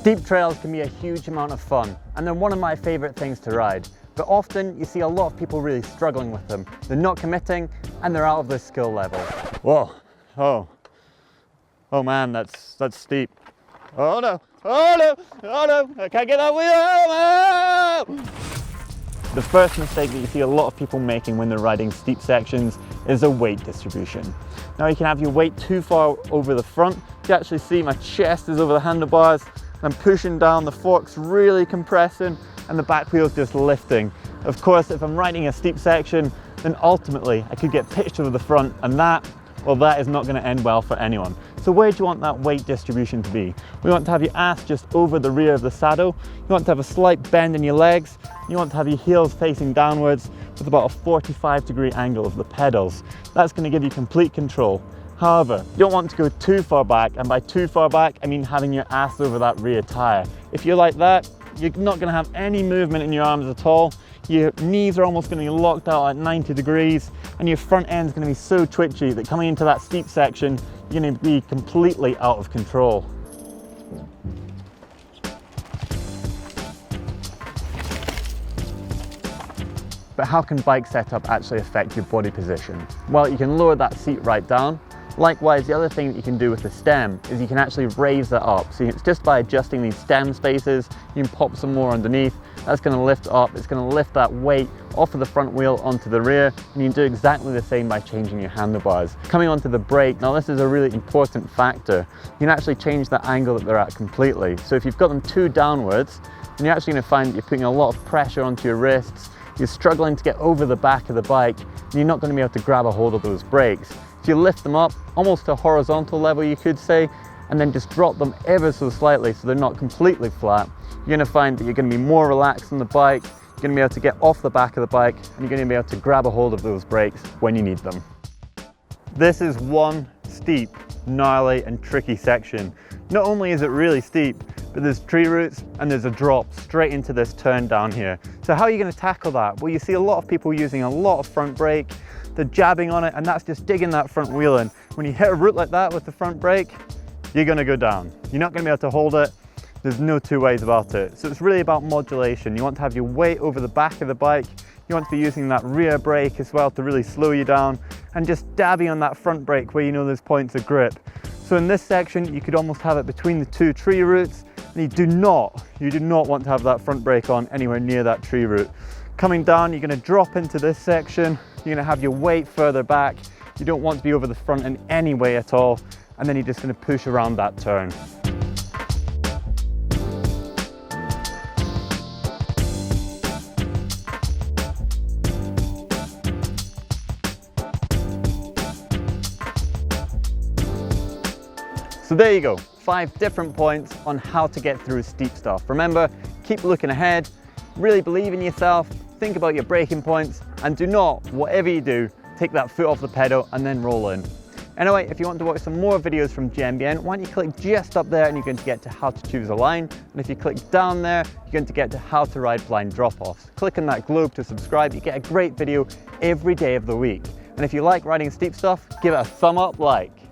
Steep trails can be a huge amount of fun, and they're one of my favourite things to ride. But often you see a lot of people really struggling with them. They're not committing and they're out of their skill level. Whoa, oh man, that's steep. Oh no, I can't get that wheel. Oh! The first mistake that you see a lot of people making when they're riding steep sections is a weight distribution. Now you can have your weight too far over the front. You can actually see my chest is over the handlebars. I'm pushing down, the fork's really compressing, and the back wheel's just lifting. Of course, if I'm riding a steep section, then ultimately I could get pitched over the front, and that is not going to end well for anyone. So where do you want that weight distribution to be? We want to have your ass just over the rear of the saddle. You want to have a slight bend in your legs. You want to have your heels facing downwards with about a 45-degree angle of the pedals. That's going to give you complete control. However, you don't want to go too far back, and by too far back, I mean having your ass over that rear tire. If you're like that, you're not going to have any movement in your arms at all. Your knees are almost going to be locked out at 90 degrees, and your front end's going to be so twitchy that coming into that steep section, you're going to be completely out of control. But how can bike setup actually affect your body position? Well, you can lower that seat right down. Likewise, the other thing that you can do with the stem is you can actually raise that up. So it's just by adjusting these stem spaces, you can pop some more underneath. That's going to lift up, it's going to lift that weight off of the front wheel onto the rear, and you can do exactly the same by changing your handlebars. Coming onto the brake, now this is a really important factor. You can actually change the angle that they're at completely. So if you've got them too downwards, then you're actually going to find that you're putting a lot of pressure onto your wrists, you're struggling to get over the back of the bike, and you're not going to be able to grab a hold of those brakes. So you lift them up almost to a horizontal level, you could say, and then just drop them ever so slightly so they're not completely flat. You're going to find that you're going to be more relaxed on the bike, you're going to be able to get off the back of the bike, and you're going to be able to grab a hold of those brakes when you need them. This is one steep, gnarly and tricky section. Not only is it really steep, but there's tree roots and there's a drop straight into this turn down here. So how are you going to tackle that? Well, you see a lot of people using a lot of front brake, they're jabbing on it, and that's just digging that front wheel in. When you hit a root like that with the front brake, you're going to go down. You're not going to be able to hold it. There's no two ways about it. So it's really about modulation. You want to have your weight over the back of the bike. You want to be using that rear brake as well to really slow you down, and just dabbing on that front brake where you know there's points of grip. So in this section, you could almost have it between the two tree roots, and you do not want to have that front brake on anywhere near that tree root. Coming down, you're going to drop into this section. You're going to have your weight further back. You don't want to be over the front in any way at all, and then you're just going to push around that turn. So there you go, 5 different points on how to get through steep stuff. Remember, keep looking ahead, really believe in yourself, think about your braking points, and do not, whatever you do, take that foot off the pedal and then roll in. Anyway, if you want to watch some more videos from GMBN, why don't you click just up there and you're going to get to how to choose a line. And if you click down there, you're going to get to how to ride blind drop-offs. Click on that globe to subscribe. You get a great video every day of the week. And if you like riding steep stuff, give it a thumb up like.